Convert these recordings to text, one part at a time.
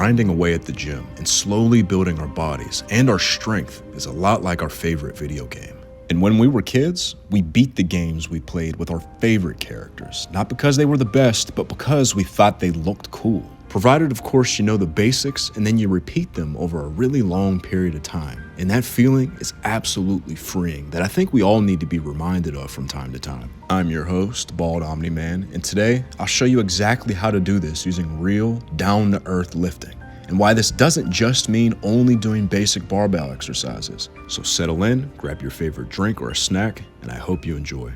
grinding away at the gym and slowly building our bodies and our strength is a lot like our favorite video game. And when we were kids, we beat the games we played with our favorite characters, not because they were the best, but because we thought they looked cool. Provided, of course, you know the basics and then you repeat them over a really long period of time. And that feeling is absolutely freeing that I think we all need to be reminded of from time to time. I'm your host, Bald Omni-Man, and today I'll show you exactly how to do this using real, down-to-earth lifting, and why this doesn't just mean only doing basic barbell exercises. So settle in, grab your favorite drink or a snack, and I hope you enjoy.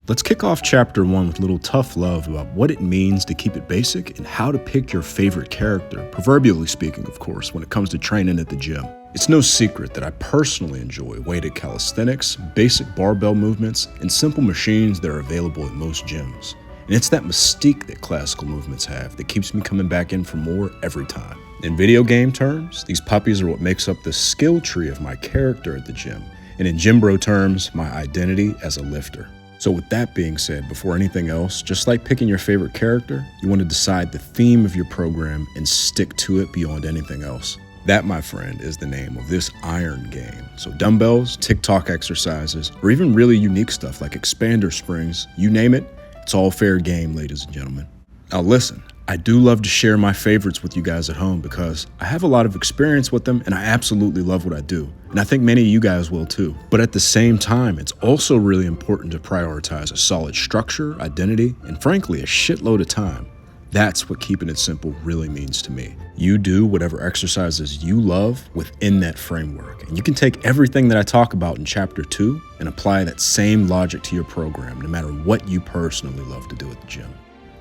Let's kick off chapter 1 with a little tough love about what it means to keep it basic and how to pick your favorite character, proverbially speaking, of course, when it comes to training at the gym. It's no secret that I personally enjoy weighted calisthenics, basic barbell movements, and simple machines that are available at most gyms. And it's that mystique that classical movements have that keeps me coming back in for more every time. In video game terms, these puppies are what makes up the skill tree of my character at the gym, and in gym bro terms, my identity as a lifter. So with that being said, before anything else, just like picking your favorite character, you want to decide the theme of your program and stick to it beyond anything else. That, my friend, is the name of this iron game. So dumbbells, TikTok exercises, or even really unique stuff like expander springs, you name it, it's all fair game, ladies and gentlemen. Now listen, I do love to share my favorites with you guys at home because I have a lot of experience with them and I absolutely love what I do. And I think many of you guys will too. But at the same time, it's also really important to prioritize a solid structure, identity, and frankly, a shitload of time. That's what keeping it simple really means to me. You do whatever exercises you love within that framework. And you can take everything that I talk about in chapter 2 and apply that same logic to your program, no matter what you personally love to do at the gym.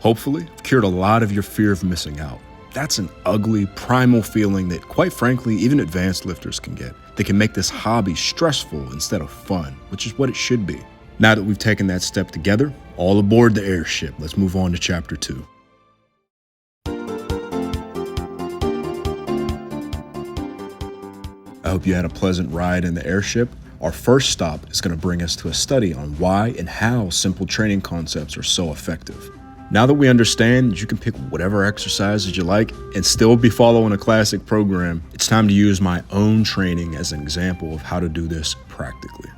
Hopefully, I've cured a lot of your fear of missing out. That's an ugly, primal feeling that, quite frankly, even advanced lifters can get. They can make this hobby stressful instead of fun, which is what it should be. Now that we've taken that step together, all aboard the airship. Let's move on to chapter 2. I hope you had a pleasant ride in the airship. Our first stop is going to bring us to a study on why and how simple training concepts are so effective. Now that we understand that you can pick whatever exercises you like and still be following a classic program, it's time to use my own training as an example of how to do this practically.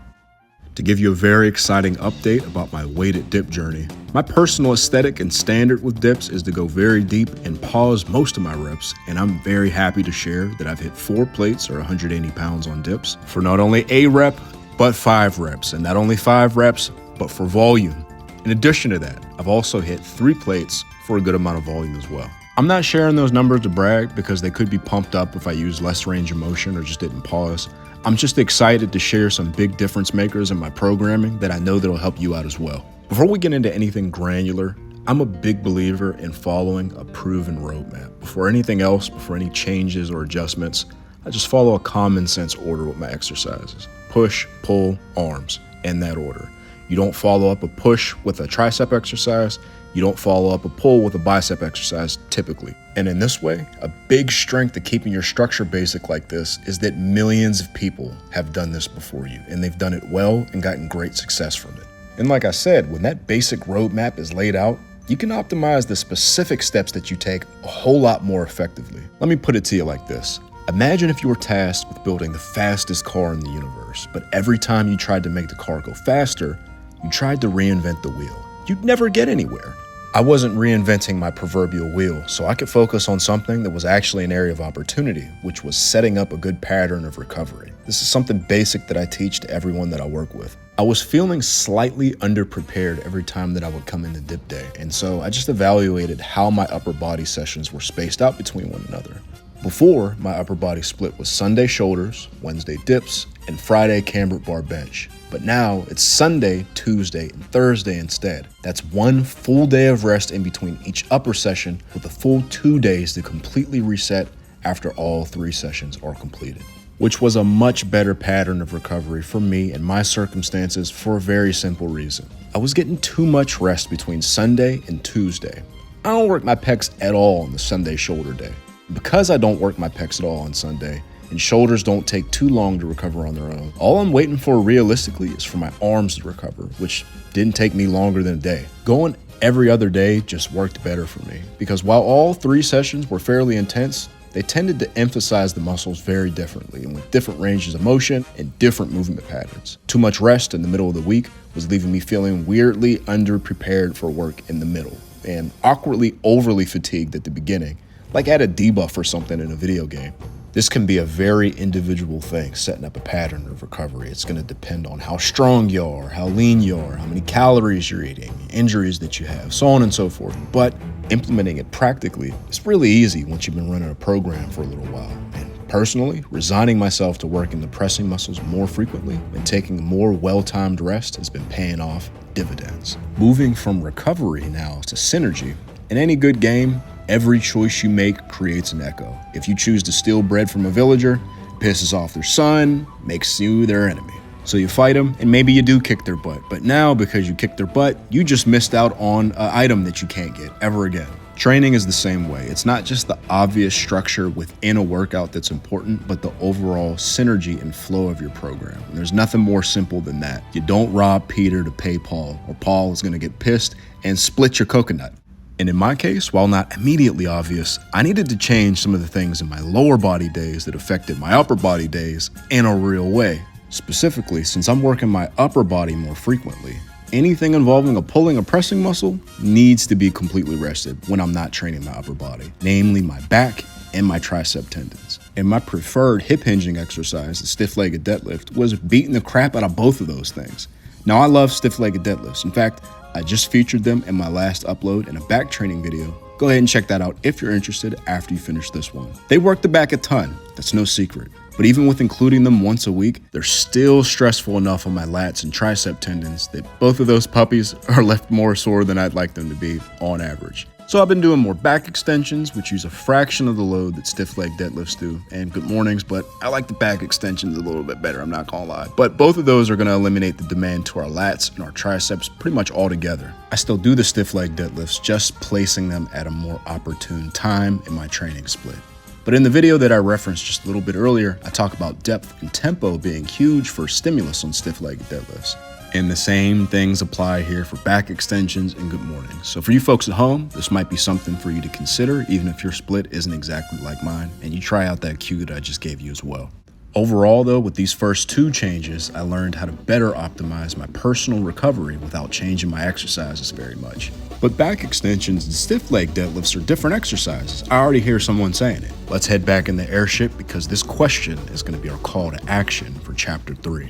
To give you a very exciting update about my weighted dip journey, my personal aesthetic and standard with dips is to go very deep and pause most of my reps, and I'm very happy to share that I've hit 4 plates or 180 pounds on dips for not only a rep, but 5 reps, and not only 5 reps, but for volume. In addition to that, I've also hit 3 plates for a good amount of volume as well. I'm not sharing those numbers to brag because they could be pumped up if I use less range of motion or just didn't pause. I'm just excited to share some big difference makers in my programming that I know that'll help you out as well. Before we get into anything granular, I'm a big believer in following a proven roadmap. Before anything else, before any changes or adjustments, I just follow a common sense order with my exercises. Push, pull, arms, in that order. You don't follow up a push with a tricep exercise. You don't follow up a pull with a bicep exercise typically. And in this way, a big strength to keeping your structure basic like this is that millions of people have done this before you, and they've done it well and gotten great success from it. And like I said, when that basic roadmap is laid out, you can optimize the specific steps that you take a whole lot more effectively. Let me put it to you like this. Imagine if you were tasked with building the fastest car in the universe, but every time you tried to make the car go faster, you tried to reinvent the wheel. You'd never get anywhere. I wasn't reinventing my proverbial wheel, so I could focus on something that was actually an area of opportunity, which was setting up a good pattern of recovery. This is something basic that I teach to everyone that I work with. I was feeling slightly underprepared every time that I would come into dip day, and so I just evaluated how my upper body sessions were spaced out between one another. Before, my upper body split was Sunday shoulders, Wednesday dips, and Friday cambered bar bench. But now it's Sunday, Tuesday, and Thursday instead. That's 1 full day of rest in between each upper session with a full 2 days to completely reset after all 3 sessions are completed, which was a much better pattern of recovery for me and my circumstances for a very simple reason. I was getting too much rest between Sunday and Tuesday. I don't work my pecs at all on the Sunday shoulder day. Because I don't work my pecs at all on Sunday, and shoulders don't take too long to recover on their own, all I'm waiting for realistically is for my arms to recover, which didn't take me longer than a day. Going Every other day just worked better for me because while all 3 sessions were fairly intense, they tended to emphasize the muscles very differently and with different ranges of motion and different movement patterns. Too much rest in the middle of the week was leaving me feeling weirdly underprepared for work in the middle and awkwardly overly fatigued at the beginning, like I had a debuff or something in a video game. This can be a very individual thing, setting up a pattern of recovery. It's going to depend on how strong you are, how lean you are, how many calories you're eating, injuries that you have, so on and so forth. But implementing it practically is really easy once you've been running a program for a little while. And personally, resigning myself to working the pressing muscles more frequently and taking more well-timed rest has been paying off dividends. Moving from recovery now to synergy. In any good game, every choice you make creates an echo. If you choose to steal bread from a villager, it pisses off their son, makes you their enemy. So you fight them, and maybe you do kick their butt. But now, because you kicked their butt, you just missed out on an item that you can't get ever again. Training is the same way. It's not just the obvious structure within a workout that's important, but the overall synergy and flow of your program. And there's nothing more simple than that. You don't rob Peter to pay Paul, or Paul is going to get pissed and split your coconut. And in my case, while not immediately obvious, I needed to change some of the things in my lower body days that affected my upper body days in a real way. Specifically, since I'm working my upper body more frequently, anything involving pulling a pressing muscle needs to be completely rested when I'm not training my upper body, namely my back and my tricep tendons. And my preferred hip hinging exercise, the stiff-legged deadlift, was beating the crap out of both of those things. Now, I love stiff-legged deadlifts. In fact, I just featured them in my last upload in a back training video. Go ahead and check that out if you're interested after you finish this one. They work the back a ton, that's no secret. But even with including them once a week, they're still stressful enough on my lats and tricep tendons that both of those puppies are left more sore than I'd like them to be on average. So I've been doing more back extensions, which use a fraction of the load that stiff leg deadlifts do. And good mornings, but I like the back extensions a little bit better, I'm not gonna lie. But both of those are gonna eliminate the demand to our lats and our triceps pretty much altogether. I still do the stiff leg deadlifts, just placing them at a more opportune time in my training split. But in the video that I referenced just a little bit earlier, I talk about depth and tempo being huge for stimulus on stiff-legged deadlifts. And the same things apply here for back extensions and good mornings. So for you folks at home, this might be something for you to consider, even if your split isn't exactly like mine, and you try out that cue that I just gave you as well. Overall though, with these first 2 changes, I learned how to better optimize my personal recovery without changing my exercises very much. But back extensions and stiff leg deadlifts are different exercises. I already hear someone saying it. Let's head back in the airship because this question is going to be our call to action for chapter 3.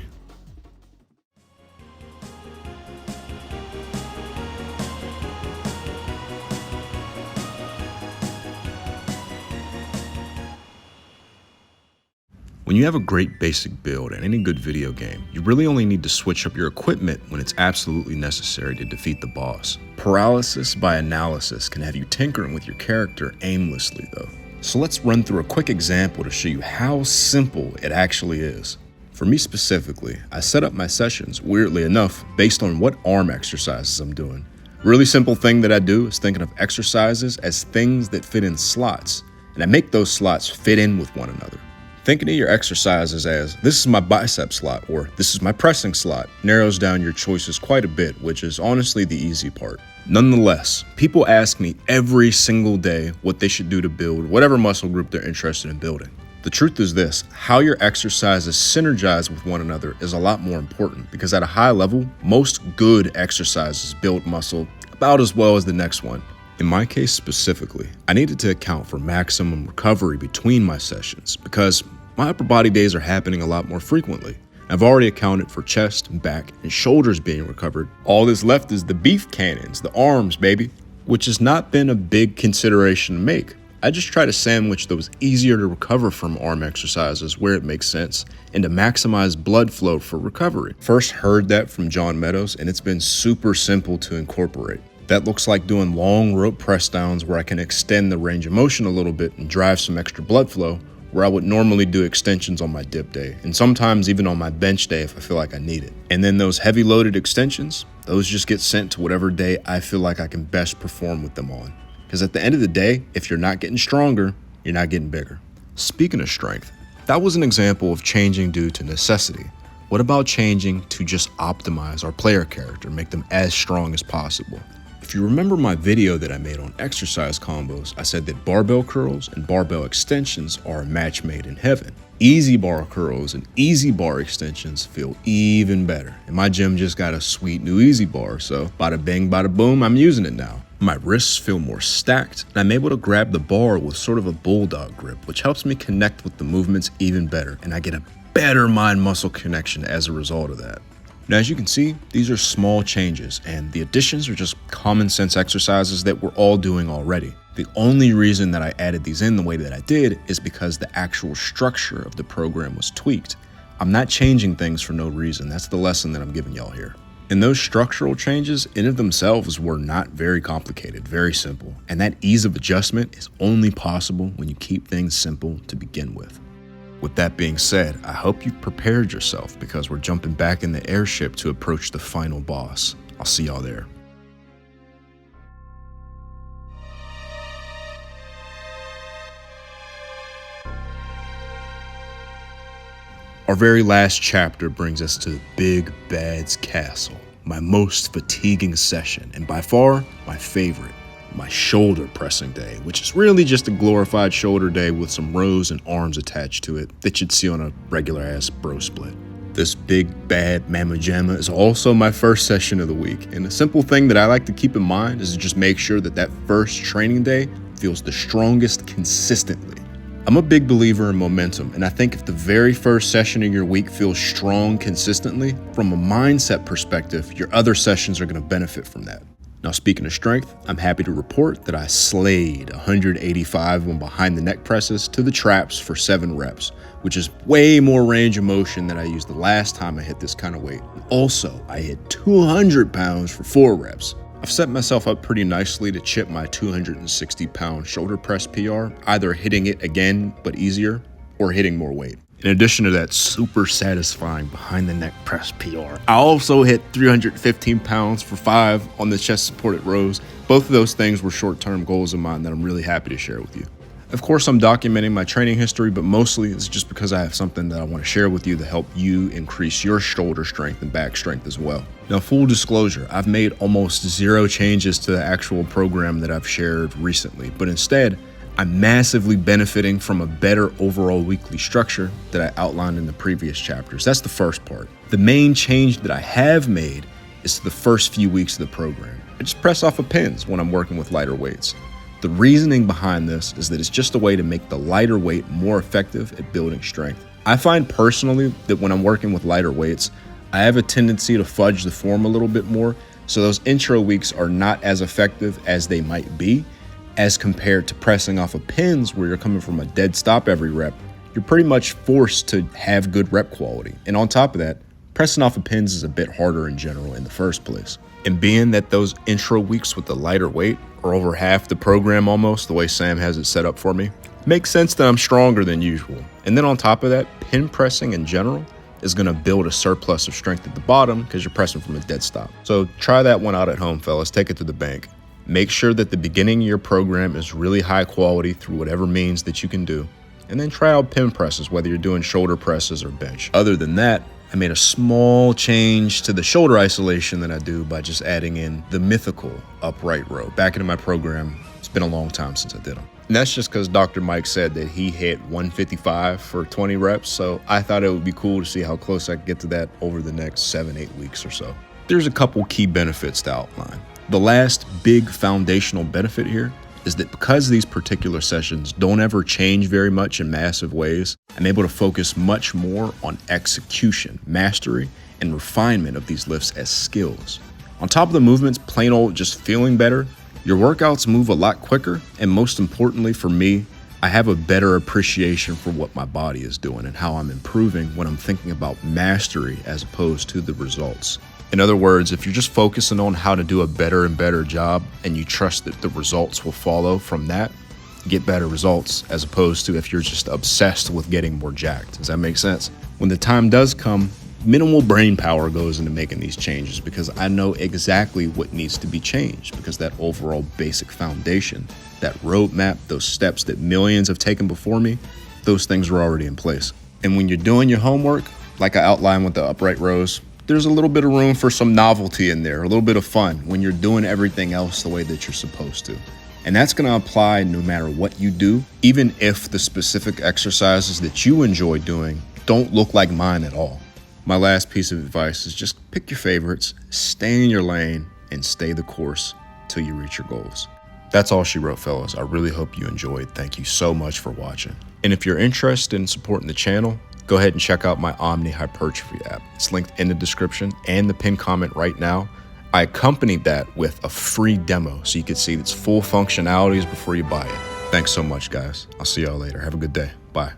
When you have a great basic build in any good video game, you really only need to switch up your equipment when it's absolutely necessary to defeat the boss. Paralysis by analysis can have you tinkering with your character aimlessly though. So let's run through a quick example to show you how simple it actually is. For me specifically, I set up my sessions, weirdly enough, based on what arm exercises I'm doing. A really simple thing that I do is thinking of exercises as things that fit in slots, and I make those slots fit in with one another. Thinking of your exercises as, this is my bicep slot, or this is my pressing slot, narrows down your choices quite a bit, which is honestly the easy part. Nonetheless, people ask me every single day what they should do to build whatever muscle group they're interested in building. The truth is this, how your exercises synergize with one another is a lot more important because at a high level, most good exercises build muscle about as well as the next one. In my case specifically, I needed to account for maximum recovery between my sessions because my upper body days are happening a lot more frequently. I've already accounted for chest, back, and shoulders being recovered. All that's left is the beef cannons, the arms, baby, which has not been a big consideration to make. I just try to sandwich those easier to recover from arm exercises where it makes sense and to maximize blood flow for recovery. First heard that from John Meadows, and it's been super simple to incorporate. That looks like doing long rope press downs where I can extend the range of motion a little bit and drive some extra blood flow, where I would normally do extensions on my dip day, and sometimes even on my bench day if I feel like I need it. And then those heavy loaded extensions, those just get sent to whatever day I feel like I can best perform with them on. Because at the end of the day, if you're not getting stronger, you're not getting bigger. Speaking of strength, that was an example of changing due to necessity. What about changing to just optimize our player character, make them as strong as possible? If you remember my video that I made on exercise combos, I said that barbell curls and barbell extensions are a match made in heaven. Easy bar curls and easy bar extensions feel even better. And my gym just got a sweet new easy bar, so bada bing, bada boom, I'm using it now. My wrists feel more stacked, and I'm able to grab the bar with sort of a bulldog grip, which helps me connect with the movements even better, and I get a better mind-muscle connection as a result of that. Now, as you can see, these are small changes, and the additions are just common sense exercises that we're all doing already. The only reason that I added these in the way that I did is because the actual structure of the program was tweaked. I'm not changing things for no reason. That's the lesson that I'm giving y'all here. And those structural changes in of themselves were not very complicated, very simple. And that ease of adjustment is only possible when you keep things simple to begin with. With that being said, I hope you've prepared yourself because we're jumping back in the airship to approach the final boss. I'll see y'all there. Our very last chapter brings us to Big Bad's Castle, my most fatiguing session, and by far my favorite, my shoulder pressing day, which is really just a glorified shoulder day with some rows and arms attached to it that you'd see on a regular ass bro split. This Big Bad Mama Jamma is also my first session of the week, and a simple thing that I like to keep in mind is to just make sure that that first training day feels the strongest consistently. I'm a big believer in momentum, and I think if the very first session of your week feels strong consistently, from a mindset perspective, your other sessions are going to benefit from that. Now, speaking of strength, I'm happy to report that I slayed 185 on behind the neck presses to the traps for 7 reps, which is way more range of motion than I used the last time I hit this kind of weight. Also, I hit 200 pounds for 4 reps. I've set myself up pretty nicely to chip my 260-pound shoulder press PR, either hitting it again but easier, or hitting more weight. In addition to that super satisfying behind the neck press PR, I also hit 315 pounds for 5 on the chest supported rows. Both of those things were short-term goals of mine that I'm really happy to share with you. Of course, I'm documenting my training history, but mostly it's just because I have something that I want to share with you to help you increase your shoulder strength and back strength as well. Now, full disclosure, I've made almost 0 changes to the actual program that I've shared recently, but instead, I'm massively benefiting from a better overall weekly structure that I outlined in the previous chapters. That's the first part. The main change that I have made is to the first few weeks of the program. I just press off of pins when I'm working with lighter weights. The reasoning behind this is that it's just a way to make the lighter weight more effective at building strength. I find personally that when I'm working with lighter weights, I have a tendency to fudge the form a little bit more, so those intro weeks are not as effective as they might be, as compared to pressing off of pins where you're coming from a dead stop every rep. You're pretty much forced to have good rep quality. And on top of that, pressing off of pins is a bit harder in general in the first place. And being that those intro weeks with the lighter weight are over half the program almost, the way Sam has it set up for me, makes sense that I'm stronger than usual. And then on top of that, pin pressing in general is going to build a surplus of strength at the bottom because you're pressing from a dead stop. So try that one out at home, fellas. Take it to the bank. Make sure that the beginning of your program is really high quality through whatever means that you can do. And then try out pin presses, whether you're doing shoulder presses or bench. Other than that, I made a small change to the shoulder isolation that I do by just adding in the mythical upright row. Back into my program, it's been a long time since I did them. And that's just because Dr. Mike said that he hit 155 for 20 reps, so I thought it would be cool to see how close I could get to that over the next 7-8 weeks or so. There's a couple key benefits to outline. The last big foundational benefit here is that because these particular sessions don't ever change very much in massive ways, I'm able to focus much more on execution, mastery, and refinement of these lifts as skills. On top of the movements plain old just feeling better, your workouts move a lot quicker, and most importantly for me, I have a better appreciation for what my body is doing and how I'm improving when I'm thinking about mastery as opposed to the results. In other words, if you're just focusing on how to do a better and better job and you trust that the results will follow from that, get better results, as opposed to if you're just obsessed with getting more jacked. Does that make sense? When the time does come, minimal brain power goes into making these changes because I know exactly what needs to be changed because that overall basic foundation, that roadmap, those steps that millions have taken before me, those things are already in place. And when you're doing your homework, like I outlined with the upright rows, there's a little bit of room for some novelty in there, a little bit of fun when you're doing everything else the way that you're supposed to. And that's going to apply no matter what you do, even if the specific exercises that you enjoy doing don't look like mine at all. My last piece of advice is just pick your favorites, stay in your lane, and stay the course till you reach your goals. That's all she wrote, fellas. I really hope you enjoyed. Thank you so much for watching. And if you're interested in supporting the channel, go ahead and check out my Omni Hypertrophy app. It's linked in the description and the pinned comment right now. I accompanied that with a free demo so you can see its full functionalities before you buy it. Thanks so much, guys. I'll see y'all later. Have a good day. Bye.